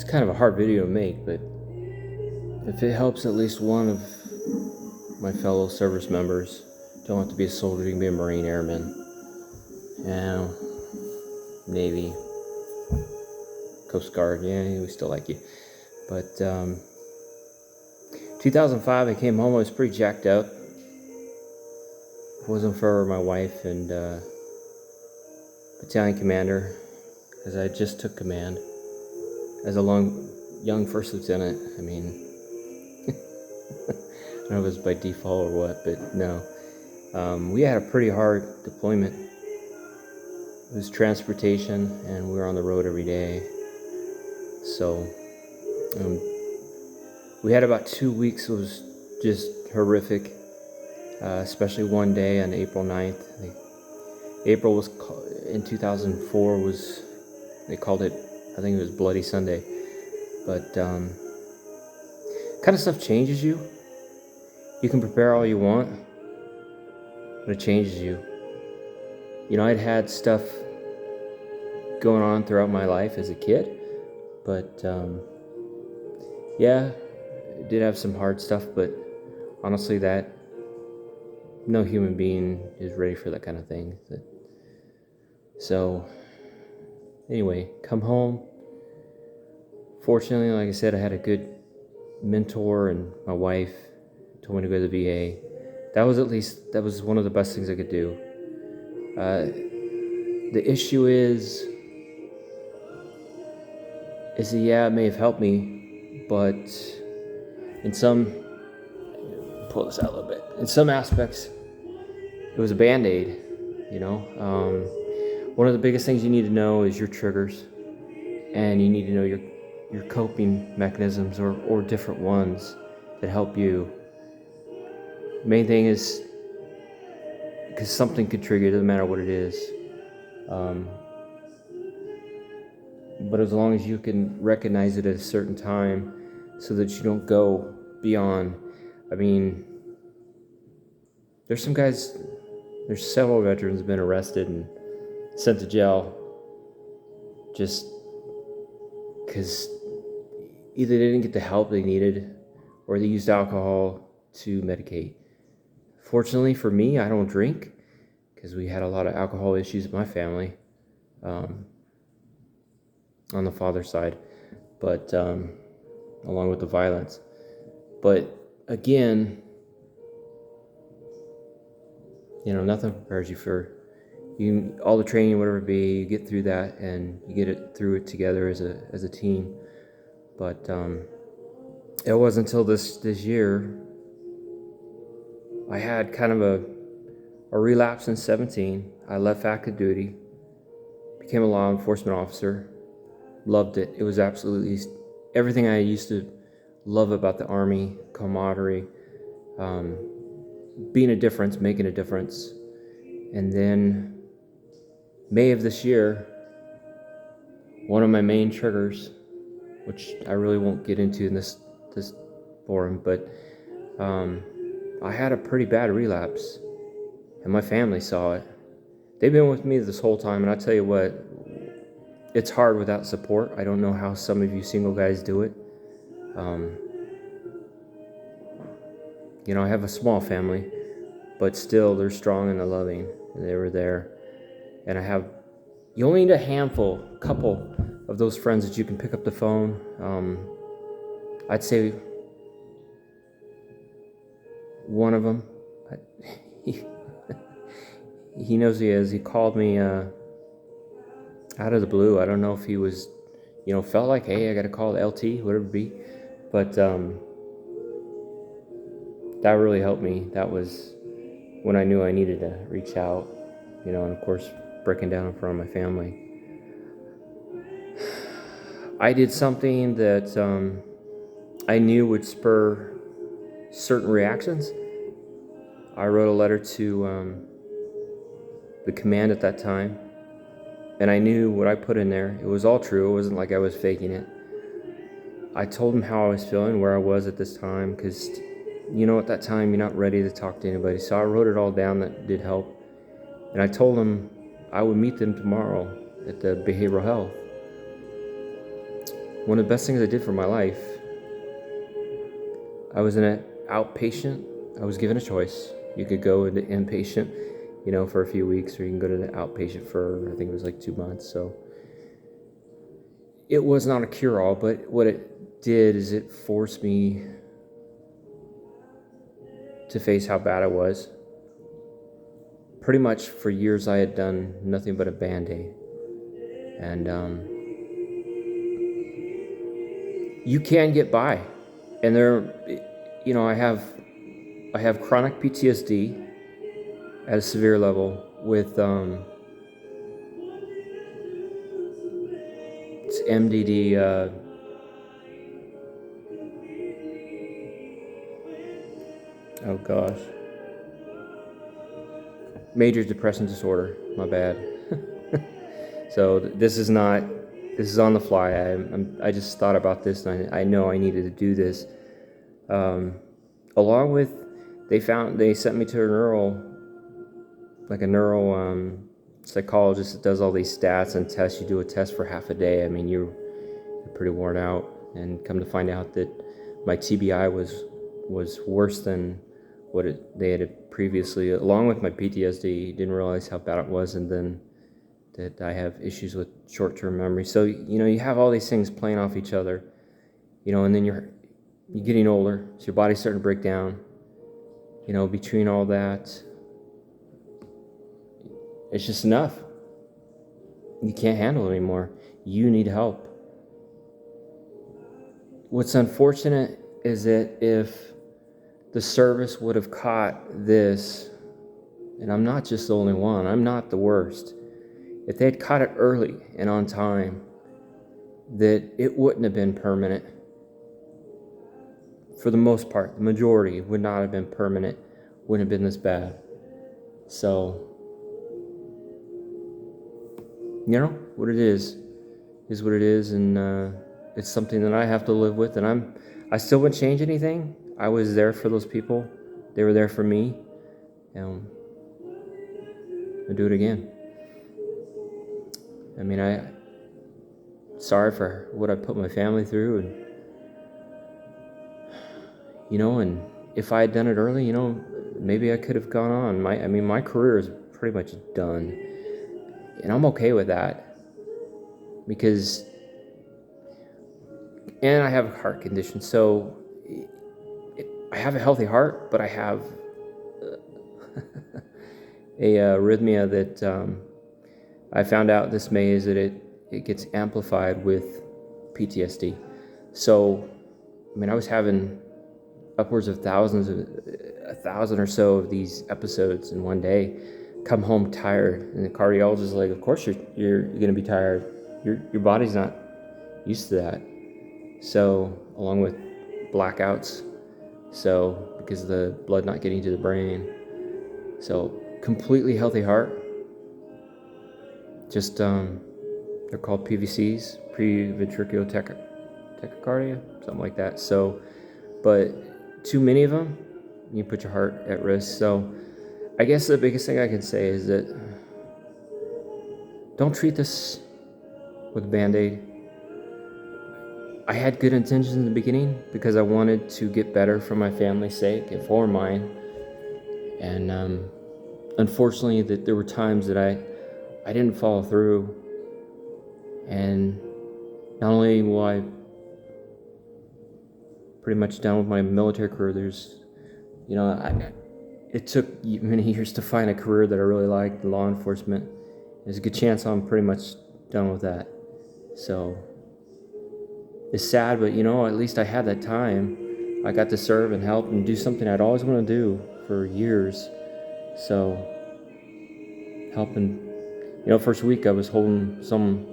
it's kind of a hard video to make, but if it helps at least one of my fellow service members, don't have to be a soldier, you can be a Marine, Airman, Navy, Coast Guard, we still like you. But 2005, I came home, I was pretty jacked up. If it wasn't for my wife and battalion commander, because I just took command as a young first lieutenant. I mean, I don't know if it was by default or what, but no. We had a pretty hard deployment. It was transportation, and we were on the road every day. So we had about 2 weeks. It was just horrific, especially one day on April 9th. April was in 2004 was, they called it, I think it was Bloody Sunday. But kind of stuff changes you. You can prepare all you want, but it changes you. I'd had stuff going on throughout my life as a kid, but I did have some hard stuff, but honestly, no human being is ready for that kind of thing. So anyway, come home. Fortunately, like I said, I had a good mentor, and my wife told me to go to the VA. That was one of the best things I could do. The issue is that it may have helped me, but pull this out a little bit. In some aspects, it was a Band-Aid. One of the biggest things you need to know is your triggers, and you need to know your coping mechanisms or different ones that help you. The main thing is, because something could trigger, it doesn't matter what it is. But as long as you can recognize it at a certain time so that you don't go beyond. I mean, there's several veterans have been arrested and sent to jail just because either they didn't get the help they needed or they used alcohol to medicate. Fortunately for me, I don't drink because we had a lot of alcohol issues in my family, on the father's side, but along with the violence. But again, nothing prepares you for all the training, whatever it be. You get through that, and you get through it together as a team. But it wasn't until this year I had kind of a relapse in 17. I left active duty, became a law enforcement officer, loved it. It was absolutely everything I used to love about the Army: camaraderie, being a difference, making a difference. And then May of this year, one of my main triggers, which I really won't get into in this forum, but I had a pretty bad relapse, and my family saw it. They've been with me this whole time, and I tell you what, it's hard without support. I don't know how some of you single guys do it. I have a small family, but still they're strong and they're loving, and they were there. And you only need a couple of those friends that you can pick up the phone. I'd say one of them, he knows he is. He called me out of the blue. I don't know if he was, felt like, hey, I got to call the LT, whatever it be. But that really helped me. That was when I knew I needed to reach out, and of course, breaking down in front of my family. I did something that I knew would spur certain reactions. I wrote a letter to the command at that time, and I knew what I put in there. It was all true. It wasn't like I was faking it. I told them how I was feeling, where I was at this time, because at that time you're not ready to talk to anybody. So I wrote it all down. That did help. And I told them I would meet them tomorrow at the behavioral health. one of the best things I did for my life. I was in an outpatient. I was given a choice. You could go into inpatient, for a few weeks, or you can go to the outpatient for, I think it was like 2 months. So it was not a cure-all, but what it did is it forced me to face how bad it was. Pretty much for years I had done nothing but a Band-Aid. And you can get by. And I have chronic PTSD at a severe level with it's MDD. Oh gosh, major depressive disorder. My bad. So this is on the fly. I just thought about this, and I know I needed to do this. Along with, they sent me to a neuro psychologist that does all these stats and tests. You do a test for half a day. I mean, you're pretty worn out, and come to find out that my TBI was worse than what they had previously, along with my PTSD. Didn't realize how bad it was, and then that I have issues with short-term memory. So you have all these things playing off each other, and then you're getting older, so your body's starting to break down. Between all that, it's just enough. You can't handle it anymore. You need help. What's unfortunate is that if the service would have caught this, and I'm not just the only one, I'm not the worst. If they had caught it early and on time, that it wouldn't have been permanent. For the most part, the majority would not have been permanent, wouldn't have been this bad. So, what it is what it is, and it's something that I have to live with, and I still wouldn't change anything. I was there for those people. They were there for me, and I'll do it again. I mean, sorry for what I put my family through, and if I had done it early, maybe I could have gone on. My career is pretty much done, and I'm okay with that, because, and I have a heart condition, so I have a healthy heart, but I have a arrhythmia that I found out this May is that it gets amplified with PTSD. So, I was having upwards of 1,000 or so of these episodes in one day. Come home tired, and the cardiologist is like, "Of course you're going to be tired. Your body's not used to that." So, along with blackouts, so because of the blood not getting to the brain, so completely healthy heart. Just they're called PVCs, pre-ventricular tachycardia, something like that. So, but too many of them, you put your heart at risk. So, I guess the biggest thing I can say is that don't treat this with a Band-Aid. I had good intentions in the beginning because I wanted to get better for my family's sake and for mine. And unfortunately, that there were times that I didn't follow through. And not only will I pretty much done with my military career, there's, it took many years to find a career that I really liked, law enforcement. There's a good chance I'm pretty much done with that. So it's sad, but at least I had that time. I got to serve and help and do something I'd always want to do for years. So helping, first week I was holding some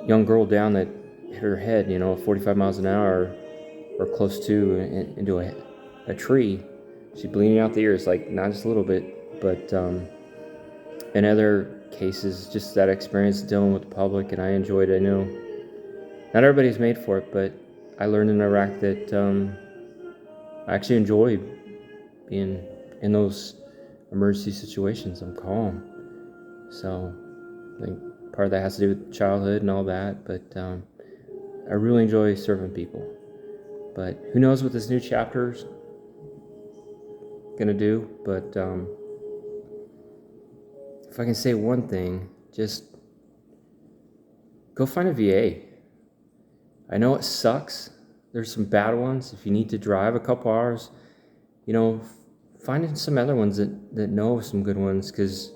young girl down that hit her head, 45 miles an hour or close to into a tree. She's bleeding out the ears, like not just a little bit, but in other cases, just that experience dealing with the public, and I enjoyed it. I know not everybody's made for it, but I learned in Iraq that I actually enjoy being in those emergency situations. I'm calm. So I think part of that has to do with childhood and all that, but I really enjoy serving people. But who knows what this new chapter's gonna do. But if I can say one thing, just go find a VA. I know it sucks. There's some bad ones. If you need to drive a couple hours, finding some other ones that know some good ones, because,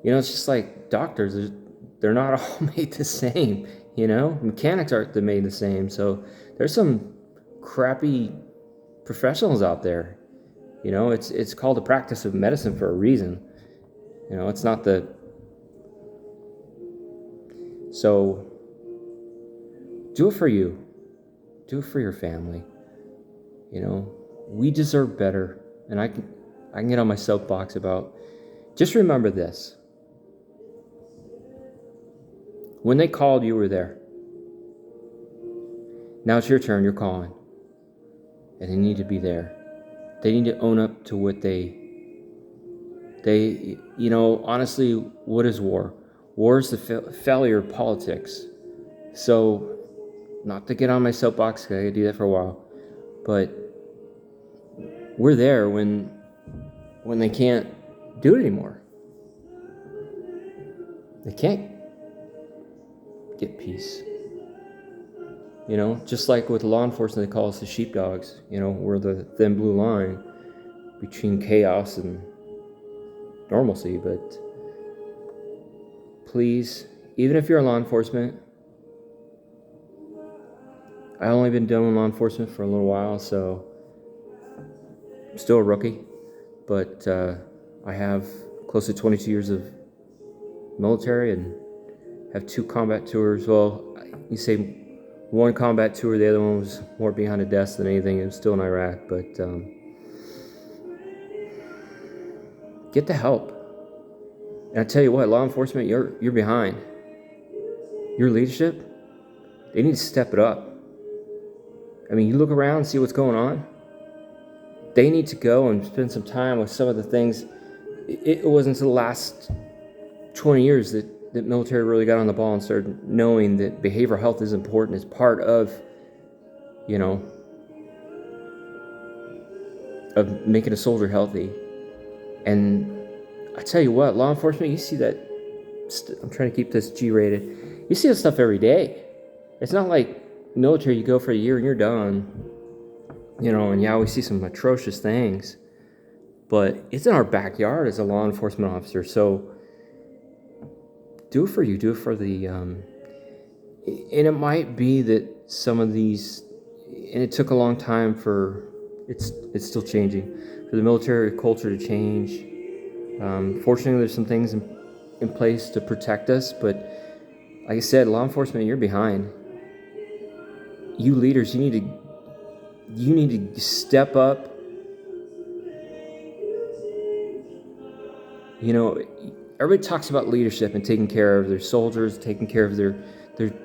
it's just like doctors. They're not all made the same, Mechanics aren't made the same. So there's some crappy professionals out there. It's called the practice of medicine for a reason. It's not So do it for you. Do it for your family. We deserve better. And I can get on my soapbox about, just remember this. When they called, you were there. Now it's your turn, you're calling. And they need to be there. They need to own up to what they honestly, what is war? War is the failure of politics. So, not to get on my soapbox, because I could do that for a while, but we're there when they can't do it anymore. They can't get peace. Just like with law enforcement, they call us the sheepdogs. We're the thin blue line between chaos and normalcy. But please, even if you're in law enforcement, I've only been doing law enforcement for a little while, so I'm still a rookie. But I have close to 22 years of military and have 2 combat tours. Well, you say 1 combat tour, the other one was more behind a desk than anything. It was still in Iraq, but get the help. And I tell you what, law enforcement, you're behind. Your leadership, they need to step it up. I mean, you look around and see what's going on. They need to go and spend some time with some of the things. It wasn't until the last 20 years that military really got on the ball and started knowing that behavioral health is important as part of, of making a soldier healthy. And I tell you what, law enforcement, you see that, I'm trying to keep this G-rated, you see that stuff every day. It's not like military, you go for a year and you're done, and yeah, we see some atrocious things, but it's in our backyard as a law enforcement officer. So do it for you, do it for the, and it might be that some of these, and it took a long time for, it's still changing, for the military culture to change. Fortunately, there's some things in place to protect us, but like I said, law enforcement, you're behind. You leaders, you need to step up. Everybody talks about leadership and taking care of their soldiers, taking care of their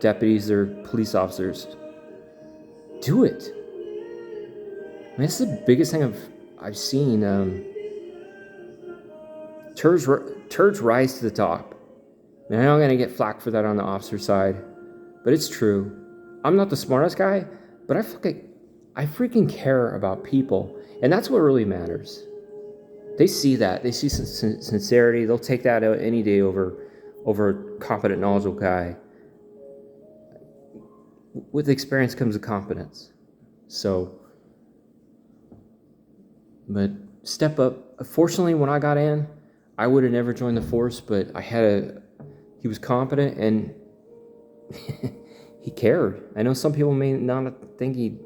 deputies, their police officers. Do it. I mean, that's the biggest thing I've seen. Turds rise to the top. And I know I'm going to get flack for that on the officer side, but it's true. I'm not the smartest guy, but I freaking care about people, and that's what really matters. They see that. They see sincerity. They'll take that out any day over a competent, knowledgeable guy. With experience comes a competence. So, but step up. Fortunately, when I got in, I would have never joined the force, but he was competent and he cared. I know some people may not think he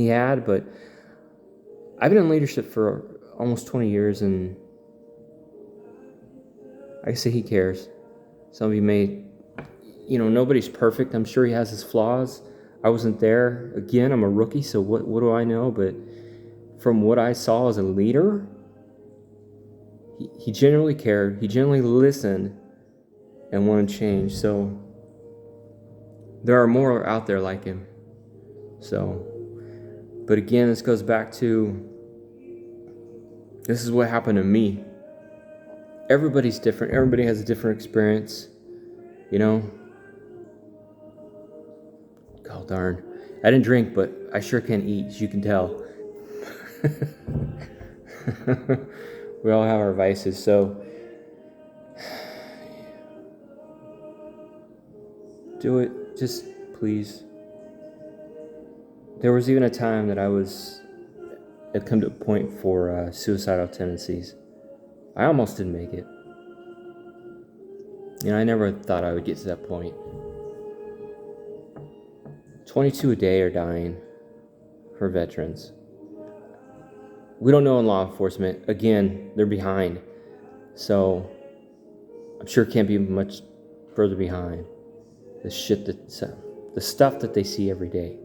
had, but I've been in leadership for almost 20 years, and I say he cares. Some of you may, nobody's perfect. I'm sure he has his flaws. I wasn't there. Again, I'm a rookie, so what do I know? But from what I saw as a leader, he genuinely cared. He genuinely listened and wanted to change. So there are more out there like him. So, but again, this goes back to, this is what happened to me. Everybody's different. Everybody has a different experience. Come Oh, darn. I didn't drink, but I sure can eat, as you can tell. We all have our vices, so do it. Just please. There was even a time that had come to a point for suicidal tendencies. I almost didn't make it. I never thought I would get to that point. 22 a day are dying for veterans. We don't know in law enforcement. Again, they're behind. So I'm sure it can't be much further behind. The stuff that they see every day.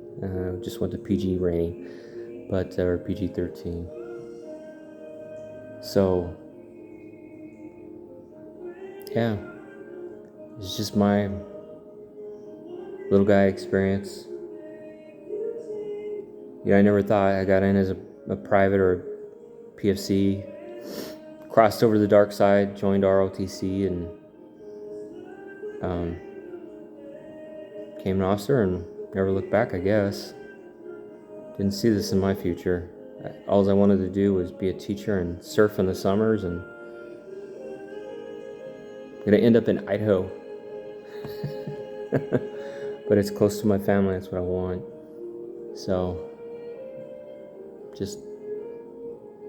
Just went to PG rating, or PG-13. So, yeah, it's just my little guy experience. I never thought I got in as a private or a PFC, crossed over to the dark side, joined ROTC, and became an officer and never looked back, I guess. Didn't see this in my future. All I wanted to do was be a teacher and surf in the summers, and I'm gonna end up in Idaho. But it's close to my family, that's what I want. So, just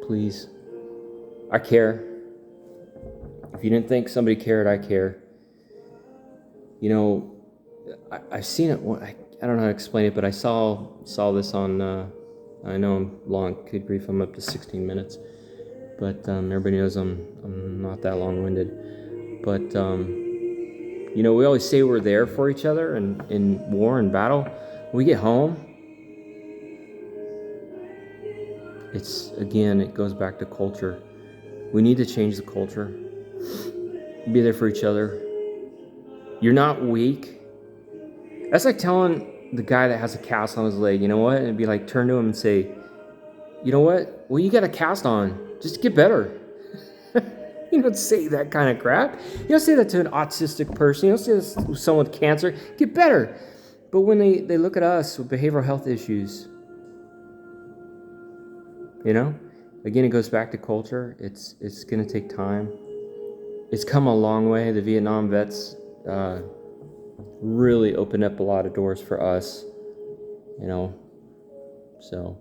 please, I care. If you didn't think somebody cared, I care. I've seen it. I don't know how to explain it, but I saw this on. I know I'm long. Good grief, I'm up to 16 minutes. But everybody knows I'm not that long-winded. But we always say we're there for each other in war and battle. When we get home, it goes back to culture. We need to change the culture. Be there for each other. You're not weak. That's like telling the guy that has a cast on his leg, you know what? And it'd be like, turn to him and say, you know what? Well, you got a cast on. Just get better. You don't say that kind of crap. You don't say that to an autistic person. You don't say this to someone with cancer. Get better. But when they look at us with behavioral health issues, again, it goes back to culture. It's going to take time. It's come a long way. The Vietnam vets really opened up a lot of doors for us, So,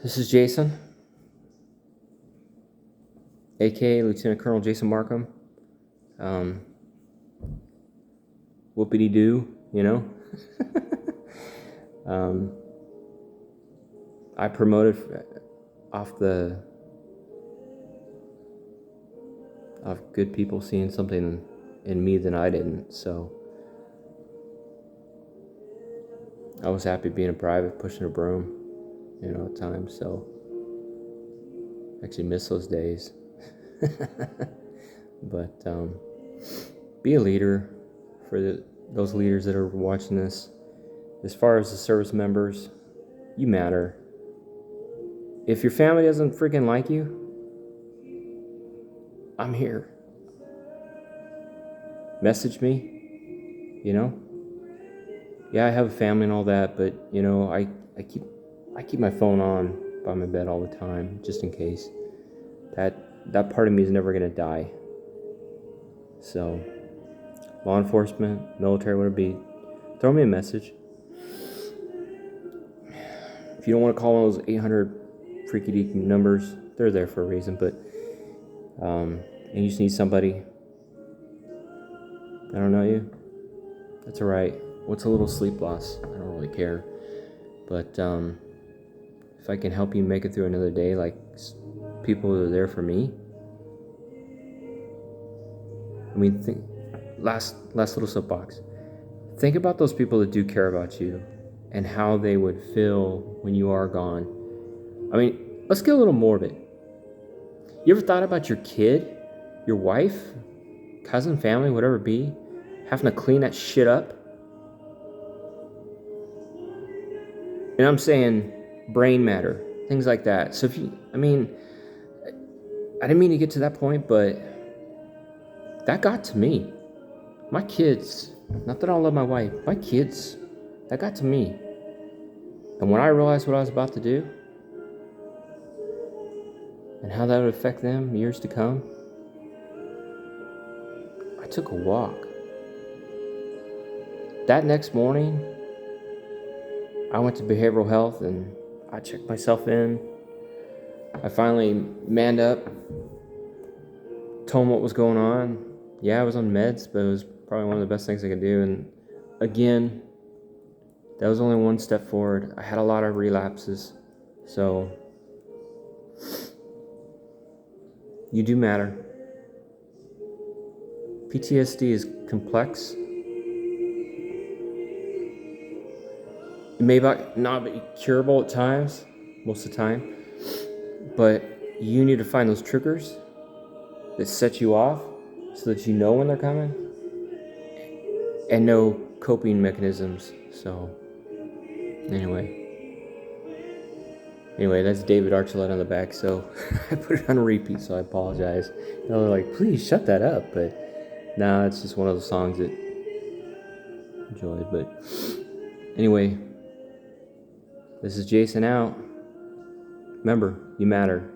this is Jason, a.k.a. Lieutenant Colonel Jason Markham. Whoopity-doo, I promoted off good people seeing something in me that I didn't, so I was happy being a private, pushing a broom, at times, so I actually miss those days. But be a leader for those leaders that are watching this. As far as the service members, you matter. If your family doesn't freaking like you, I'm here. Message me, Yeah, I have a family and all that, but I keep my phone on by my bed all the time, just in case. That part of me is never gonna die. So, law enforcement, military, whatever it be, throw me a message. If you don't want to call one of those 800 freaky deaky numbers, they're there for a reason. But and you just need somebody. I don't know you. That's all right. What's a little sleep loss? I don't really care. But if I can help you make it through another day, like people who are there for me. Last little soapbox. Think about those people that do care about you and how they would feel when you are gone. Let's get a little morbid. You ever thought about your kid, your wife, cousin, family, whatever it be, having to clean that shit up? And I'm saying brain matter, things like that. So I didn't mean to get to that point, but that got to me. My kids, not that I don't love my wife, my kids, that got to me. And when I realized what I was about to do and how that would affect them years to come, I took a walk. That next morning, I went to behavioral health and I checked myself in. I finally manned up, told them what was going on. Yeah, I was on meds, but it was probably one of the best things I could do. And again, that was only one step forward. I had a lot of relapses. So, you do matter. PTSD is complex. It may not be curable at times, most of the time, but you need to find those triggers that set you off so that you know when they're coming and know coping mechanisms. So, anyway, that's David Archuleta on the back, so I put it on repeat, so I apologize. They're like, please shut that up, but nah, it's just one of those songs that I enjoyed. But anyway, this is Jason out. Remember, you matter.